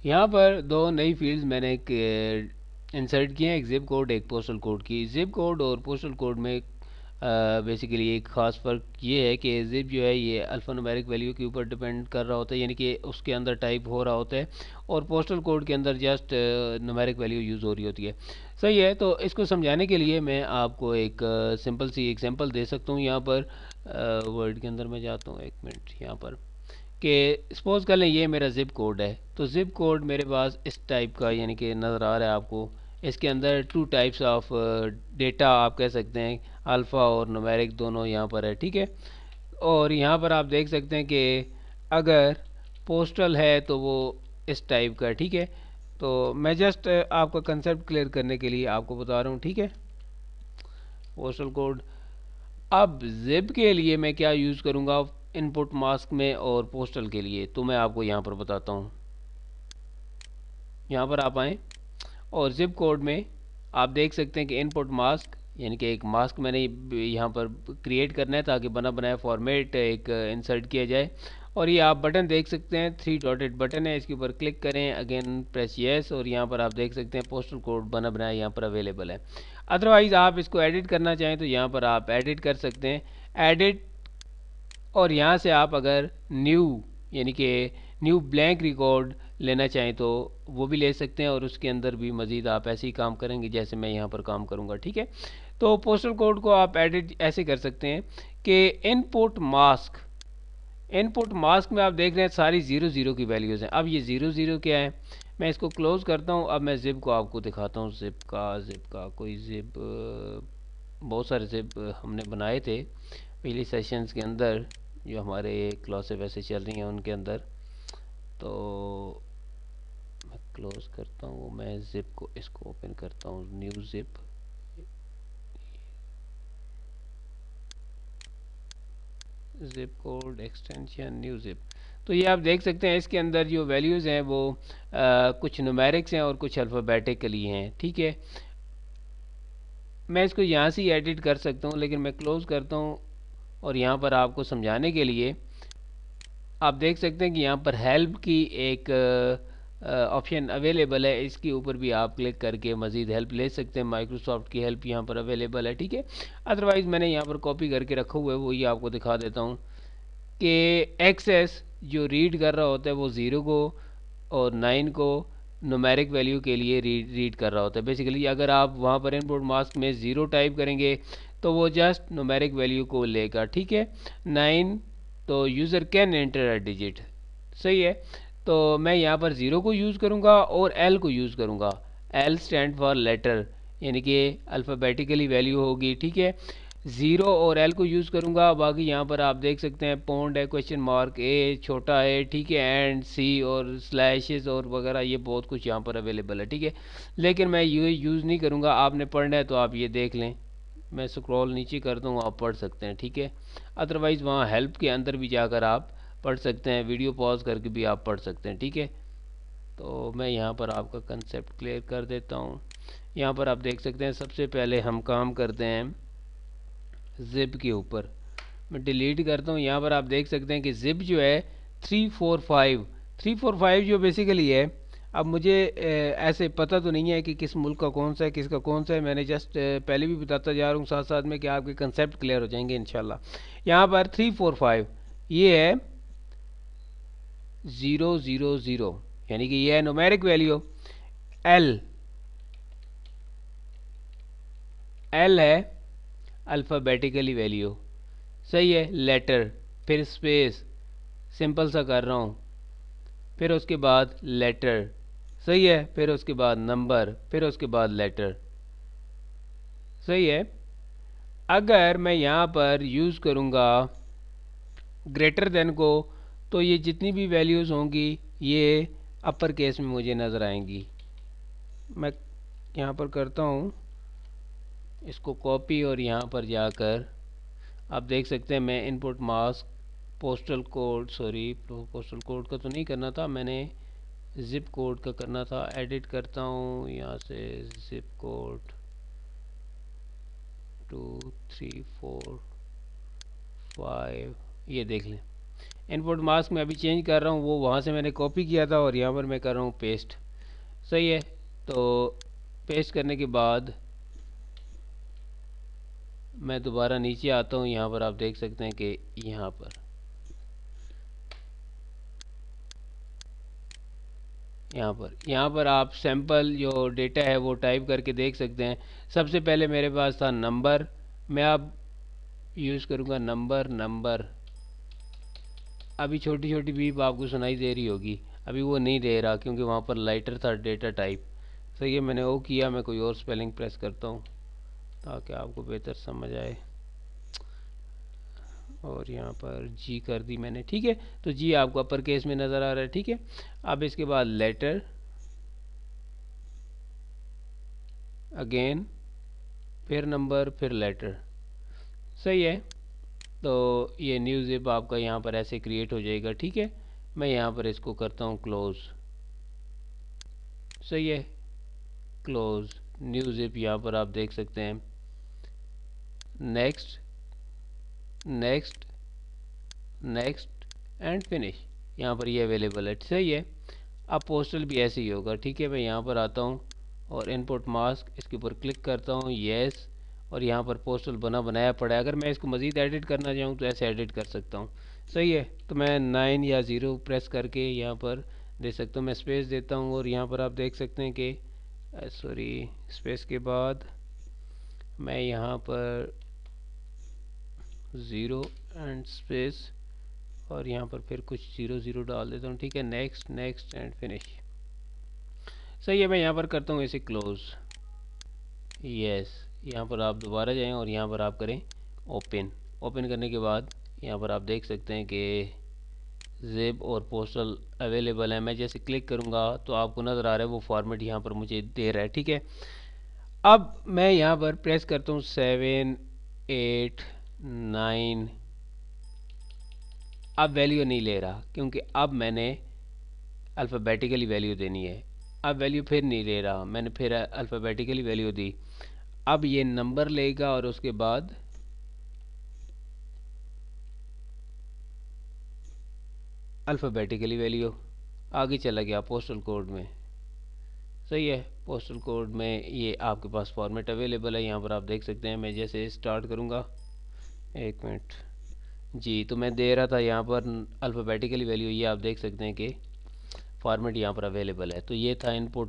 यहाँ पर दो नई फील्ड्स मैंने इंसर्ट किए हैं, एक जिप कोड एक पोस्टल कोड की। जिप कोड और पोस्टल कोड में बेसिकली एक ख़ास फ़र्क ये है कि जिप जो है ये अल्फ़ान्यूमेरिक वैल्यू के ऊपर डिपेंड कर रहा होता है, यानी कि उसके अंदर टाइप हो रहा होता है, और पोस्टल कोड के अंदर जस्ट न्यूमेरिक वैल्यू यूज़ हो रही होती है। सही है, तो इसको समझाने के लिए मैं आपको एक सिंपल सी एग्जांपल दे सकता हूँ। यहाँ पर वर्ड के अंदर मैं जाता हूँ, एक मिनट, यहाँ पर कि सपोज़ कर लें ये मेरा ज़िप कोड है, तो ज़िप कोड मेरे पास इस टाइप का यानी कि नज़र आ रहा है आपको। इसके अंदर टू टाइप्स ऑफ डेटा आप कह सकते हैं, अल्फ़ा और न्यूमेरिक दोनों यहाँ पर है, ठीक है। और यहाँ पर आप देख सकते हैं कि अगर पोस्टल है तो वो इस टाइप का है, ठीक है। तो मैं जस्ट आपका कंसेप्ट क्लियर करने के लिए आपको बता रहा हूँ, ठीक है। पोस्टल कोड, अब ज़िप के लिए मैं क्या यूज़ करूँगा इनपुट मास्क में, और पोस्टल के लिए तो मैं आपको यहाँ पर बताता हूँ। यहाँ पर आप आएँ और ज़िप कोड में आप देख सकते हैं कि इनपुट मास्क यानी कि एक मास्क मैंने यहाँ पर क्रिएट करना है ताकि बना बनाया फॉर्मेट एक इंसर्ट किया जाए। और ये आप बटन देख सकते हैं, 3 डॉटेड बटन है, इसके ऊपर क्लिक करें, अगेन प्रेस यस, और यहाँ पर आप देख सकते हैं पोस्टल कोड बना बनाया यहाँ पर अवेलेबल है। अदरवाइज़ आप इसको एडिट करना चाहें तो यहाँ पर आप एडिट कर सकते हैं, एडिट, और यहाँ से आप अगर न्यू यानी कि न्यू ब्लैंक रिकॉर्ड लेना चाहें तो वो भी ले सकते हैं, और उसके अंदर भी मज़ीद आप ऐसे ही काम करेंगे जैसे मैं यहाँ पर काम करूँगा, ठीक है। तो पोस्टल कोड को आप एडिट ऐसे कर सकते हैं कि इनपुट मास्क में आप देख रहे हैं सारी ज़ीरो ज़ीरो की वैल्यूज़ हैं। अब ये ज़ीरो ज़ीरो क्या है, मैं इसको क्लोज़ करता हूँ। अब मैं ज़िप को आपको दिखाता हूँ, ज़िप का कोई ज़िप, बहुत सारे ज़िप हमने बनाए थे पिछले सेशंस के अंदर, जो हमारे क्लासेस वैसे चल रही हैं उनके अंदर। तो मैं क्लोज़ करता हूँ, मैं ज़िप को इसको ओपन करता हूँ, new zip code extension new zip. तो ये आप देख सकते हैं इसके अंदर जो वैल्यूज़ हैं वो कुछ न्यूमेरिक्स हैं और कुछ अल्फ़ाबेटिकली हैं, ठीक है। मैं इसको यहाँ से ही एडिट कर सकता हूँ, लेकिन मैं क्लोज़ करता हूँ। और यहाँ पर आपको समझाने के लिए आप देख सकते हैं कि यहाँ पर हेल्प की एक ऑप्शन अवेलेबल है, इसके ऊपर भी आप क्लिक करके मज़ीद हेल्प ले सकते हैं। माइक्रोसॉफ्ट की हेल्प यहाँ पर अवेलेबल है, ठीक है। अदरवाइज़ मैंने यहाँ पर कॉपी करके रखा हुआ है, वही आपको दिखा देता हूँ कि एक्सेस जो रीड कर रहा होता है वो ज़ीरो को और 9 को न्यूमेरिक वैल्यू के लिए रीड कर रहा होता है। बेसिकली अगर आप वहाँ पर इनपुट मास्क में ज़ीरो टाइप करेंगे तो वो जस्ट न्यूमेरिक वैल्यू को लेगा, ठीक है। 9, तो user can enter a digit, सही है। तो मैं यहाँ पर ज़ीरो को यूज़ करूँगा और एल को यूज़ करूँगा। एल स्टैंड फॉर लेटर, यानी कि अल्फ़ाबेटिकली वैल्यू होगी, ठीक है। ज़ीरो और एल को यूज़ करूँगा। बाकी यहाँ पर आप देख सकते हैं पॉन्ड है, क्वेश्चन मार्क, ए छोटा है, ठीक है, एंड सी और स्लैशेस और वगैरह, ये बहुत कुछ यहाँ पर अवेलेबल है, ठीक है। लेकिन मैं ये यूज़ नहीं करूँगा, आपने पढ़ना है तो आप ये देख लें। मैं स्क्रॉल नीचे करता हूँ, आप पढ़ सकते हैं, ठीक है। अदरवाइज़ वहाँ हेल्प के अंदर भी जाकर आप पढ़ सकते हैं, वीडियो पॉज करके भी आप पढ़ सकते हैं, ठीक है। तो मैं यहाँ पर आपका कंसेप्ट क्लियर कर देता हूँ। यहाँ पर आप देख सकते हैं सबसे पहले हम काम करते हैं ज़िप के ऊपर। मैं डिलीट करता हूँ। यहाँ पर आप देख सकते हैं कि ज़िप जो है 345 जो बेसिकली है, अब मुझे ऐसे पता तो नहीं है कि किस मुल्क का कौन सा है किसका कौन सा है, मैंने जस्ट पहले भी बताता जा रहा हूँ साथ साथ में कि आपके कंसेप्ट क्लियर हो जाएंगे इंशाल्लाह। यहाँ पर 345 ये है 000, यानी कि ये है न्यूमेरिक वैल्यू। एल एल है अल्फ़ाबेटिकली वैल्यू, सही है। लेटर, फिर स्पेस, सिंपल सा कर रहा हूँ, फिर उसके बाद लेटर, सही है, फिर उसके बाद नंबर, फिर उसके बाद लेटर, सही है। अगर मैं यहाँ पर यूज़ करूँगा ग्रेटर देन को, तो ये जितनी भी वैल्यूज़ होंगी ये अपर केस में मुझे नज़र आएंगी। मैं यहाँ पर करता हूँ इसको कॉपी, और यहाँ पर जाकर आप देख सकते हैं मैं input mask postal code, sorry postal code का तो नहीं करना था मैंने, ज़िप कोड का करना था। एडिट करता हूँ यहाँ से, ज़िप कोड 2 3 4 5, ये देख लें इनपुट मास्क में अभी चेंज कर रहा हूँ, वो वहाँ से मैंने कॉपी किया था और यहाँ पर मैं कर रहा हूँ पेस्ट। सही है, तो पेस्ट करने के बाद मैं दोबारा नीचे आता हूँ। यहाँ पर आप देख सकते हैं कि यहाँ पर आप सैंपल जो डेटा है वो टाइप करके देख सकते हैं। सबसे पहले मेरे पास था नंबर, मैं अब यूज़ करूँगा नंबर। अभी छोटी छोटी बीप आपको सुनाई दे रही होगी, अभी वो नहीं दे रहा क्योंकि वहाँ पर लाइटर था डेटा टाइप। सही है, मैंने वो किया। मैं कोई और स्पेलिंग प्रेस करता हूँ ताकि आपको बेहतर समझ आए, और यहाँ पर जी कर दी मैंने। ठीक है, तो जी आपको अपर केस में नज़र आ रहा है। ठीक है, अब इसके बाद लेटर, अगेन, फिर नंबर, फिर लेटर। सही है, तो ये न्यू जिप आपका यहाँ पर ऐसे क्रिएट हो जाएगा। ठीक है, मैं यहाँ पर इसको करता हूँ क्लोज़। सही है, क्लोज़ न्यू जिप। यहाँ पर आप देख सकते हैं next, next, next and finish. यहाँ पर ये अवेलेबल है। सही है, अब पोस्टल भी ऐसे ही होगा। ठीक है, मैं यहाँ पर आता हूँ और इनपुट मास्क, इसके ऊपर क्लिक करता हूँ, येस, और यहाँ पर पोस्टल बनाया पड़ा है। अगर मैं इसको मज़ीद एडिट करना चाहूँ तो ऐसे एडिट कर सकता हूँ। सही है, तो मैं 9 या 0 प्रेस करके यहाँ पर दे सकता हूँ। मैं स्पेस देता हूँ और यहाँ पर आप देख सकते हैं कि सॉरी, स्पेस के बाद मैं यहाँ पर 0 एंड स्पेस, और यहाँ पर फिर कुछ 0 डाल देता हूँ। ठीक है, नेक्स्ट, नेक्स्ट एंड फिनिश। सही है, मैं यहाँ पर करता हूँ इसे क्लोज। यस, यहाँ पर आप दोबारा जाएं और यहाँ पर आप करें ओपन। ओपन करने के बाद यहाँ पर आप देख सकते हैं कि ज़िप और पोस्टल अवेलेबल है। मैं जैसे क्लिक करूँगा तो आपको नज़र आ रहा है वो फॉर्मेट यहाँ पर मुझे दे रहा है। ठीक है, अब मैं यहाँ पर प्रेस करता हूँ 7, 8, 9। अब वैल्यू नहीं ले रहा क्योंकि अब मैंने अल्फ़ाबेटिकली वैल्यू देनी है। अब वैल्यू फिर नहीं ले रहा, मैंने फिर अल्फ़ाबेटिकली वैल्यू दी। अब ये नंबर लेगा और उसके बाद अल्फ़ाबेटिकली वैल्यू आगे चला गया पोस्टल कोड में। सही है, पोस्टल कोड में ये आपके पास फॉर्मेट अवेलेबल है। यहाँ पर आप देख सकते हैं, मैं जैसे स्टार्ट करूँगा, 1 मिनट जी, तो मैं दे रहा था यहाँ पर अल्फ़ाबेटिकली वैल्यू। ये आप देख सकते हैं कि फॉर्मेट यहाँ पर अवेलेबल है। तो ये था इनपुट